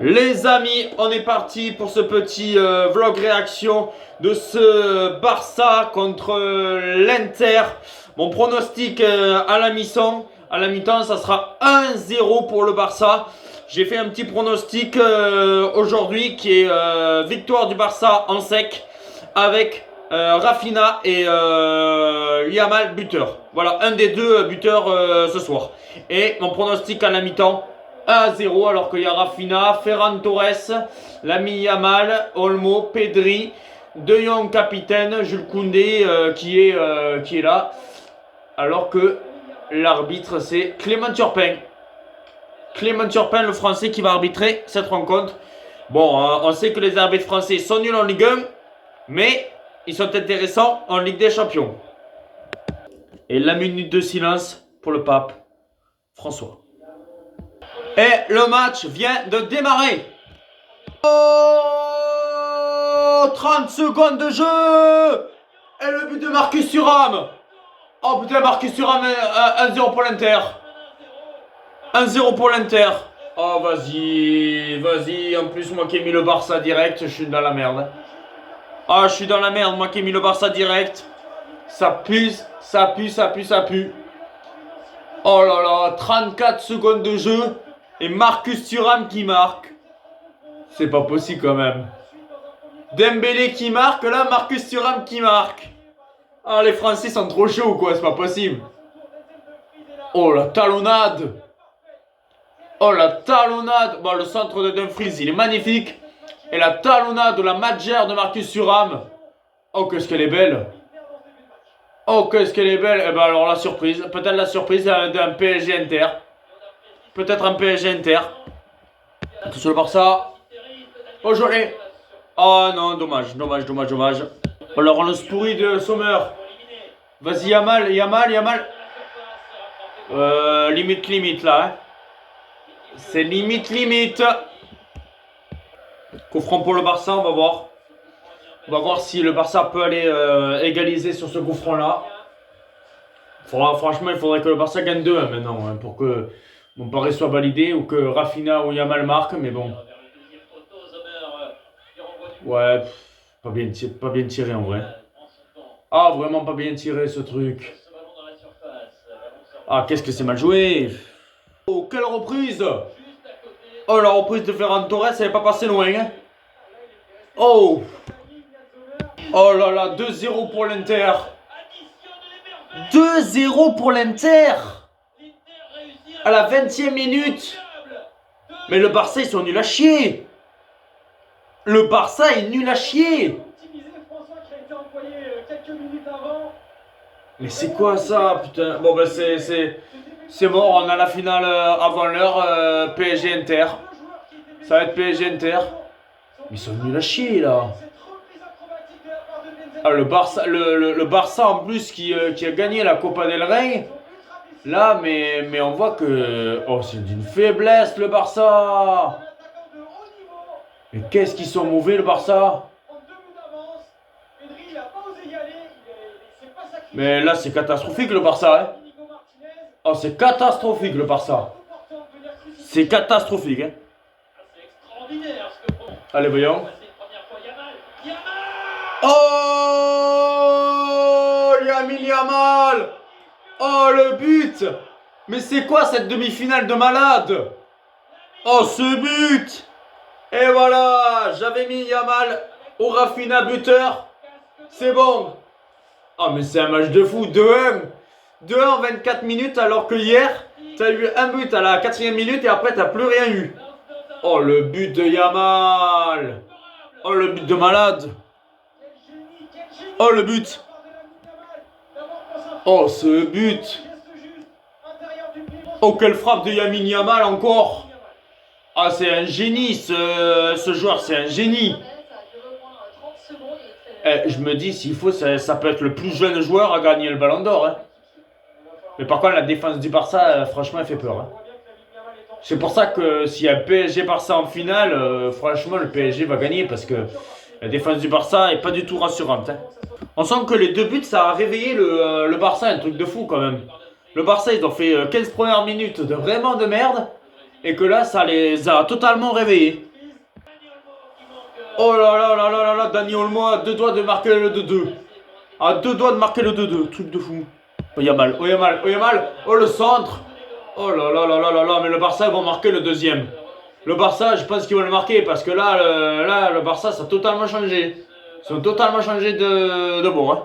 Les amis, on est parti pour ce petit vlog réaction de ce Barça contre l'Inter. Mon pronostic à la mi-temps, ça sera 1-0 pour le Barça. J'ai fait un petit pronostic aujourd'hui qui est victoire du Barça en sec avec Rafinha et Yamal buteur. Voilà, un des deux buteurs ce soir. Et mon pronostic à la mi-temps, 1-0 alors qu'il y a Rafinha, Ferran Torres, Lamine Yamal, Olmo, Pedri, De Jong capitaine, Jules Koundé qui est là. Alors que l'arbitre c'est Clément Turpin. Clément Turpin, le français qui va arbitrer cette rencontre. Bon, on sait que les arbitres français sont nuls en Ligue 1, mais ils sont intéressants en Ligue des Champions. Et la minute de silence pour le pape François. Et le match vient de démarrer. Oh, 30 secondes de jeu. Et le but de Marcus Thuram. Oh putain, Marcus Thuram, 1-0 pour l'Inter. 1-0 pour l'Inter. Oh vas-y. En plus, moi qui ai mis le Barça direct, je suis dans la merde. Ah, je suis dans la merde, moi qui ai mis le Barça direct. Ça pue. Oh là là, 34 secondes de jeu. Et Marcus Thuram qui marque. C'est pas possible quand même. Dembélé qui marque, là Marcus Thuram qui marque. Ah, les Français sont trop chauds quoi, c'est pas possible. Oh la talonnade. Oh la talonnade. Bon, le centre de Dumfries il est magnifique. Et la talonnade de la Madjer de Marcus Thuram. Oh qu'est-ce qu'elle est belle. Oh qu'est-ce qu'elle est belle. Et ben alors la surprise. Peut-être la surprise d'un PSG Inter. Peut-être un PSG Inter. Sur le Barça. Oh joli. Oh non, dommage. Alors on le pourri de Sommer. Vas-y Yamal. Limite là. Hein. C'est limite. Coup franc pour le Barça, on va voir. On va voir si le Barça peut aller égaliser sur ce coup franc là. Franchement, il faudrait que le Barça gagne 2-1 maintenant hein, pour que mon pari soit validé ou que Rafinha ou Yamal marque, mais bon. Ouais, pas bien tiré en vrai. Ah, vraiment pas bien tiré ce truc. Ah, qu'est-ce que c'est mal joué. Oh, quelle reprise. Oh, la reprise de Ferran Torres, elle n'est pas passée loin. Hein. Oh. Oh là là, 2-0 pour l'Inter. 2-0 pour l'Inter. À la 20e minute. Mais le Barça, ils sont nuls à chier. Le Barça est nul à chier. Mais c'est quoi ça, putain. Bon, ben c'est mort, on a la finale avant l'heure, PSG Inter. Ça va être PSG Inter. Mais ils sont nuls à chier, là. Ah, le Barça en plus qui a gagné la Copa del Rey. Là, mais on voit que... Oh, c'est d'une faiblesse, le Barça. Mais qu'est-ce qu'ils sont mauvais, le Barça. Mais là, c'est catastrophique, le Barça. Hein. Oh, c'est catastrophique, le Barça. C'est catastrophique. Hein. Allez, voyons. Oh, Lamine Yamal. Oh, le but. Mais c'est quoi cette demi-finale de malade. Oh, ce but. Et voilà, j'avais mis Yamal au Rafinha buteur. C'est bon. Oh, mais c'est un match de fou. 2-1. 2-1 en 24 minutes alors que hier, tu as eu un but à la 4e minute et après, tu n'as plus rien eu. Oh, le but de Yamal. Oh, le but de malade. Oh, le but. Oh, ce but. Oh, quelle frappe de Lamine Yamal encore. Ah, c'est un génie, ce joueur, c'est un génie. Je me dis, s'il faut, ça peut être le plus jeune joueur à gagner le Ballon d'Or. Hein. Mais par contre, la défense du Barça, franchement, elle fait peur. Hein. C'est pour ça que s'il y a PSG-Barça en finale, franchement, le PSG va gagner parce que la défense du Barça n'est pas du tout rassurante. Hein. On sent que les deux buts, ça a réveillé le Barça, un truc de fou quand même. Le Barça, ils ont fait 15 premières minutes de vraiment de merde. Et que là, ça les a totalement réveillés. Oh là là là là là là, Dani Olmo a 2 doigts de marquer le 2-2. À 2 doigts de marquer le 2-2. Truc de fou. Oh Yamal, oh Yamal, oh Yamal. Oh le centre. Oh là là là là là là. Mais le Barça ils vont marquer le deuxième. Le Barça, je pense qu'ils vont le marquer. Parce que là, le Barça, ça a totalement changé. Ils ont totalement changé de bon. Hein.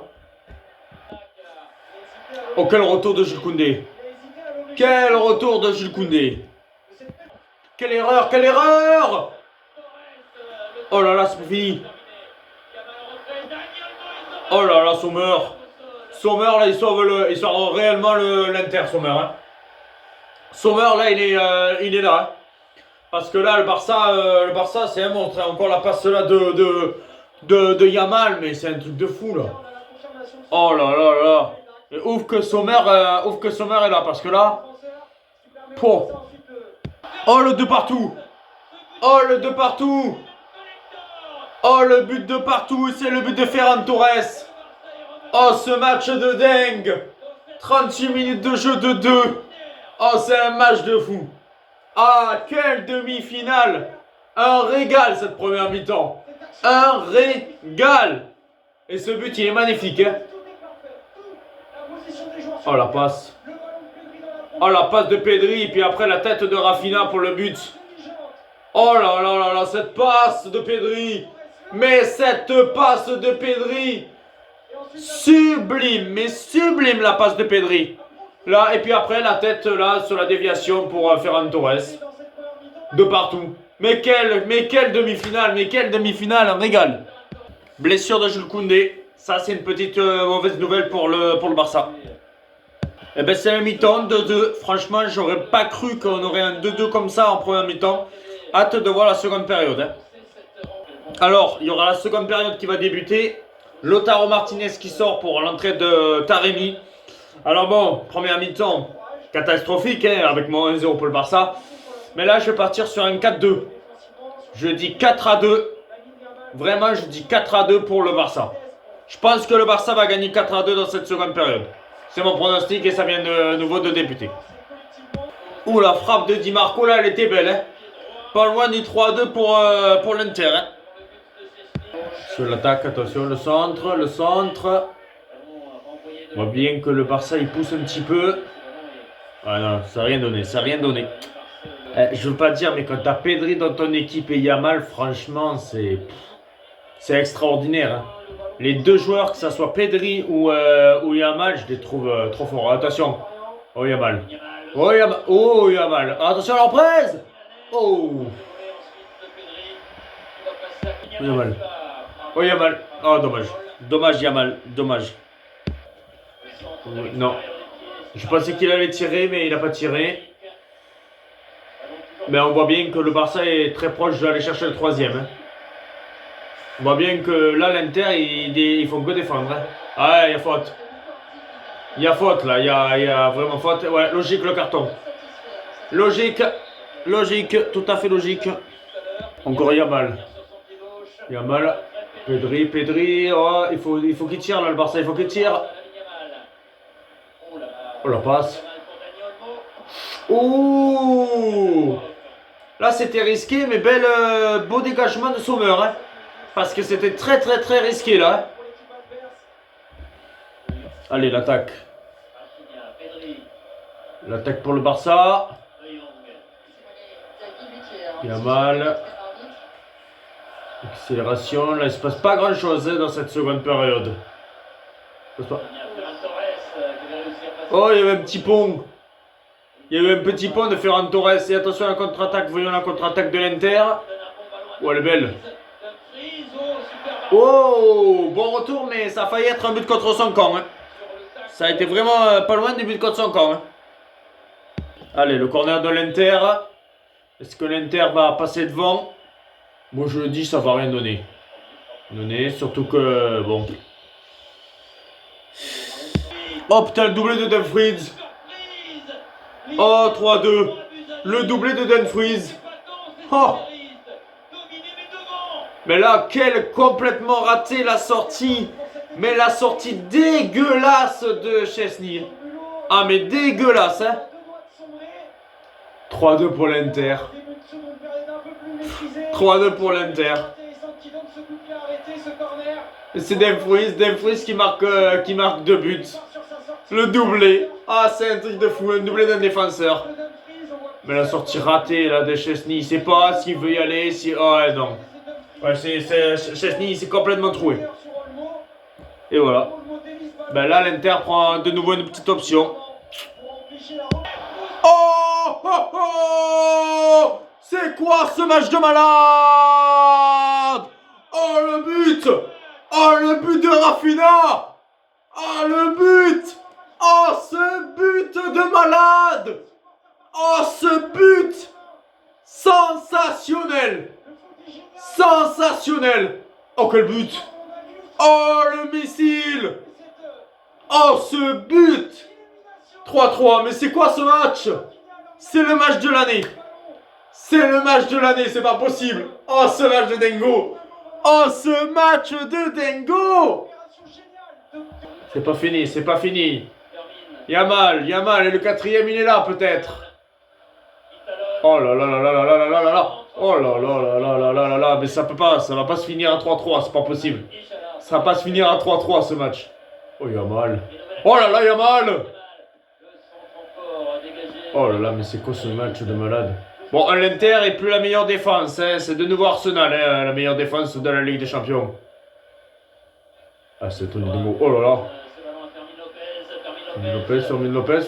Oh quel retour de Jules Koundé. Quel retour de Jules Koundé. Quelle erreur, quelle erreur. Oh là là, c'est pas fini. Oh là là, Sommer. Sommer, là, il sauve réellement l'Inter, Sommer. Hein. Sommer, là, il est là. Hein. Parce que là, le Barça c'est un monstre. Hein. Encore la passe là de Yamal, mais c'est un truc de fou, là. Oh là là là. Et ouf que Sommer est là, parce que là... Pouh. Oh, le 2 partout. Oh, le 2 partout. Oh, le but de partout, c'est le but de Ferran Torres. Oh, ce match de dingue. 38 minutes de jeu de 2. Oh, c'est un match de fou. Ah, quelle demi-finale. Un régal cette première mi-temps. Un régal. Et ce but, il est magnifique. Hein. Oh, la passe. Oh, la passe de Pedri. Puis après, la tête de Rafinha pour le but. Oh là là là là, cette passe de Pedri. Mais cette passe de Pedri. Sublime, mais sublime la passe de Pedri. Là, et puis après, la tête là sur la déviation pour Ferran Torres. De partout. Mais quelle demi-finale, un régal. Blessure de Jules Koundé. Ça, c'est une petite mauvaise nouvelle pour le Barça. Et ben c'est un mi-temps, 2-2. Franchement, j'aurais pas cru qu'on aurait un 2-2 comme ça en première mi-temps. Hâte de voir la seconde période. Hein. Alors, il y aura la seconde période qui va débuter. Lautaro Martinez qui sort pour l'entrée de Taremi. Alors bon, première mi-temps, catastrophique, hein, avec mon 1-0 pour le Barça. Mais là, je vais partir sur un 4-2. Je dis 4-2. Vraiment, je dis 4-2 pour le Barça. Je pense que le Barça va gagner 4-2 dans cette seconde période. C'est mon pronostic et ça vient de nouveau de débuter. Ouh, la frappe de Di Marco, là, elle était belle. Hein. Pas loin du 3-2 pour l'Inter. Hein. Sur l'attaque, attention, le centre. On voit bien que le Barça, il pousse un petit peu. Ah non, ça n'a rien donné, je veux pas dire, mais quand t'as Pedri dans ton équipe et Yamal, franchement, c'est extraordinaire. Hein. Les deux joueurs, que ce soit Pedri ou Yamal, je les trouve trop forts. Attention. Oh Yamal. Oh Yamal. Attention à l'emprise. Oh. Yamal. Oh Yamal. Oh dommage. Dommage Yamal. Dommage. Non. Je pensais qu'il allait tirer, mais il n'a pas tiré. Mais on voit bien que le Barça est très proche d'aller chercher le troisième. Hein. On voit bien que là, l'Inter, ils font que défendre. Hein. Ah ouais, il y a faute. Il y a faute là, il y a vraiment faute. Ouais, logique le carton. Logique, tout à fait logique. Encore Yamal. Pedri. Oh, il faut qu'il tire là, le Barça, il faut qu'il tire. Oh la passe. Ouh. Là c'était risqué, mais beau dégagement de Sommer. Hein, parce que c'était très risqué là. Allez, l'attaque. L'attaque pour le Barça. Yamal. Accélération. Là il se passe pas grand chose hein, dans cette seconde période. Oh, il y avait un petit pont. Il y avait un petit pont de Ferran Torres. Et attention à la contre-attaque. Voyons la contre-attaque de l'Inter. Oh, elle est belle. Oh, bon retour, mais ça a failli être un but contre son camp. Hein. Ça a été vraiment pas loin du but contre son camp. Hein. Allez, le corner de l'Inter. Est-ce que l'Inter va passer devant? Moi, je le dis, ça va rien donner. Surtout que, bon... Oh putain, le doublé de Dumfries. Oh, 3-2. Le doublé de Dumfries. Oh. Mais là, quel complètement raté la sortie. Mais la sortie dégueulasse de Chesney. Ah, mais dégueulasse, hein. 3-2 pour l'Inter. 3-2 pour l'Inter. C'est Dumfries qui marque 2 buts. Le doublé. Ah, c'est un truc de fou, un doublé d'un défenseur. Mais la sortie ratée là de Szczesny, il sait pas s'il veut y aller, si... Oh ouais, non. Ouais, Szczesny, il s'est complètement troué. Et voilà. Ben là, l'Inter prend de nouveau une petite option. Oh, oh, oh! C'est quoi ce match de malade? Oh, le but! Oh, le but de Rafinha! Oh, le but! Oh, ce but de malade! Oh, ce but! Sensationnel! Sensationnel! Oh, quel but! Oh, le missile! Oh, ce but! 3-3, mais c'est quoi ce match? C'est le match de l'année! C'est le match de l'année, c'est pas possible! Oh, ce match de dingo! Oh, ce match de dingo! C'est pas fini, c'est pas fini. Yamal, et le quatrième, il est là peut-être. Oh là là là là là là là là là. Oh là là là là là là là là. Mais ça va pas se finir à 3-3, c'est pas possible. Ça va pas se finir à 3-3 ce match. Oh Yamal. Oh là là Yamal. Oh là là, mais c'est quoi ce match de malade? Bon, l'Inter est plus la meilleure défense, hein. C'est de nouveau Arsenal, hein, la meilleure défense de la Ligue des Champions. Ah, c'est Tony Dingo. Oh là là. Fermin Lopez.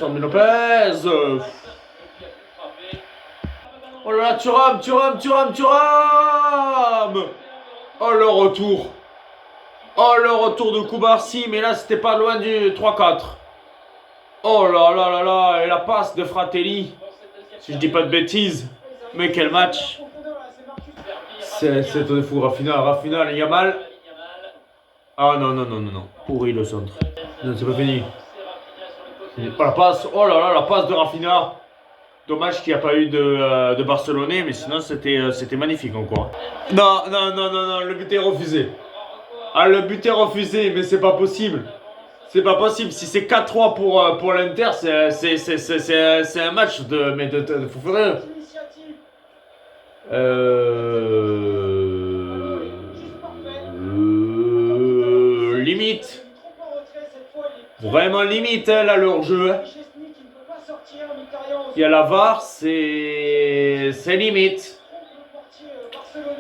Oh là là, Thuram. Oh, le retour. Oh, le retour de Koubarsi, mais là, c'était pas loin du 3-4. Oh là là là là, et la passe de Fratelli. Si je dis pas de bêtises. Mais quel match. C'est de fou, Rafinha, Yamal. Ah non. Pourri le centre. Non, c'est pas fini. Oh, la passe. Oh là là, la passe de Rafinha. Dommage qu'il n'y a pas eu de Barcelonais, mais sinon c'était magnifique encore. Non, le but est refusé. Ah, le but est refusé, mais c'est pas possible. C'est pas possible. Si c'est 4-3 pour l'Inter, c'est un match de fou furieux. Limite. Vraiment limite, hein, là, leur jeu. Hein. Il y a la VAR, c'est limite.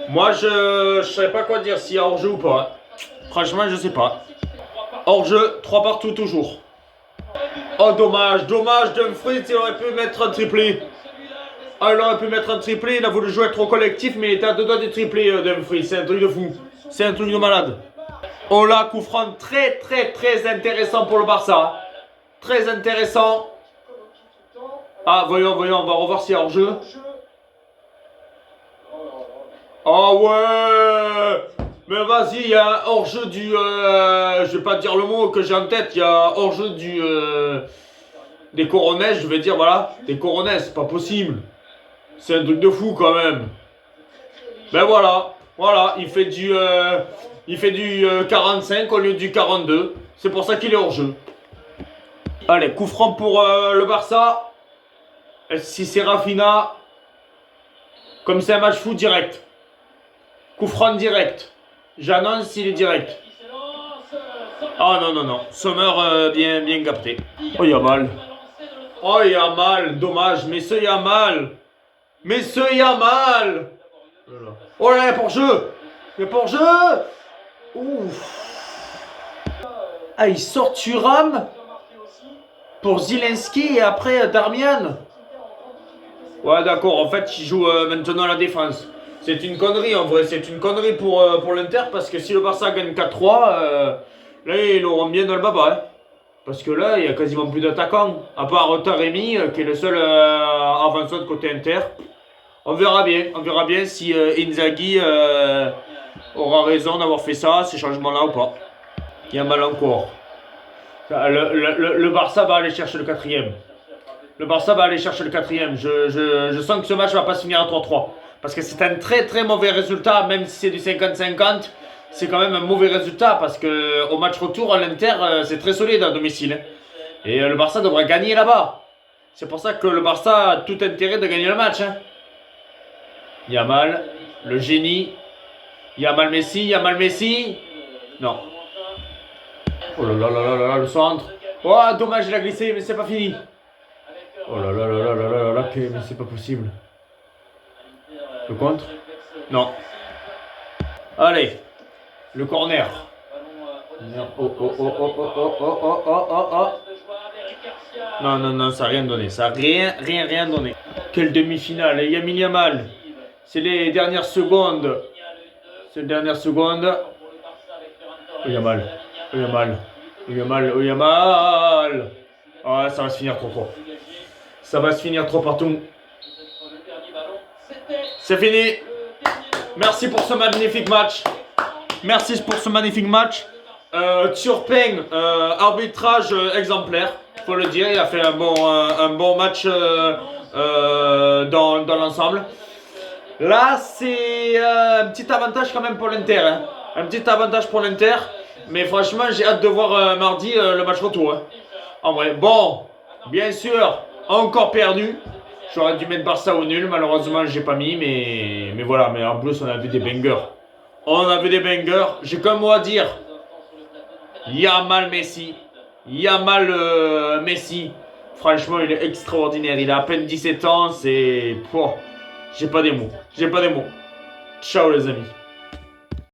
Moi, je sais pas quoi dire, s'il y a hors-jeu ou pas. Franchement, je sais pas. Hors-jeu, 3 partout toujours. Oh, dommage, Dumfries, il aurait pu mettre un triplé. Ah, il aurait pu mettre un triplé, il a voulu jouer trop collectif, mais il était à 2 doigts de triplé, Dumfries. C'est un truc de fou. C'est un truc de malade. Oh là, coup franc très intéressant pour le Barça. Très intéressant. Ah, voyons, on va revoir s'il y a hors-jeu. Oh ouais. Mais vas-y, il y a un hors-jeu du... je vais pas dire le mot que j'ai en tête. Il y a un hors-jeu du... des Coronets, je vais dire, voilà. Des Coronets, c'est pas possible. C'est un truc de fou quand même. Ben voilà, il fait du 45 au lieu du 42. C'est pour ça qu'il est hors jeu. Allez, coup franc pour le Barça. Si c'est Rafinha, comme c'est un match fou, direct. Coup franc direct. J'annonce s'il est direct. Ah non. Sommer bien capté. Oh Yamal. Dommage. Mais ce Yamal. Oh là, il y a pour jeu. Ouf. Ah, il sort Thuram pour Zielinski et après Darmian. Ouais, d'accord. En fait, il joue maintenant à la défense. C'est une connerie en vrai. C'est une connerie pour l'Inter parce que si le Barça gagne 4-3, là, ils l'auront bien dans le baba. Hein. Parce que là, il n'y a quasiment plus d'attaquants. À part Taremi, qui est le seul avançant de côté Inter. On verra bien si Inzaghi aura raison d'avoir fait ça, ces changements-là ou pas. Il y a mal encore. Le Barça va aller chercher le quatrième. Je sens que ce match va pas se finir à 3-3. Parce que c'est un très mauvais résultat, même si c'est du 50-50. C'est quand même un mauvais résultat parce que au match retour, l'Inter, c'est très solide à domicile. Et le Barça devrait gagner là-bas. C'est pour ça que le Barça a tout intérêt de gagner le match. Hein. Yamal, le génie. Yamal Messi. Non. Oh là là là là là, le centre. Oh, dommage, il a glissé, mais c'est pas fini. Oh là là là là là là là, mais c'est pas possible. Le contre? Non. Allez, le corner. Oh, oh, oh, oh, oh, oh, oh, oh, oh, oh, oh. Non, non, non, ça n'a rien donné. Ça n'a rien donné. Quelle demi-finale. Lamine Yamal. C'est les dernières secondes. C'est les dernières secondes. Oh, Yamal. Oh, Yamal. Oh, Yamal. Oh, Yamal. Ah, ça va se finir trop fort. Ça va se finir trop partout. C'est fini. Merci pour ce magnifique match. Merci pour ce magnifique match. Turpin, arbitrage exemplaire, faut le dire. Il a fait un bon match dans l'ensemble. Là, c'est un petit avantage quand même pour l'Inter. Hein. Un petit avantage pour l'Inter. Mais franchement, j'ai hâte de voir mardi le match retour. Hein. En vrai, bon, bien sûr, encore perdu. J'aurais dû mettre Barça au nul. Malheureusement, j'ai pas mis. Mais voilà, mais en plus, on a vu des bangers. On a vu des bangers. J'ai qu'un mot à dire. Yamal Messi. Yamal Messi. Franchement, il est extraordinaire. Il a à peine 17 ans. C'est... J'ai pas des mots. J'ai pas des mots. Ciao les amis.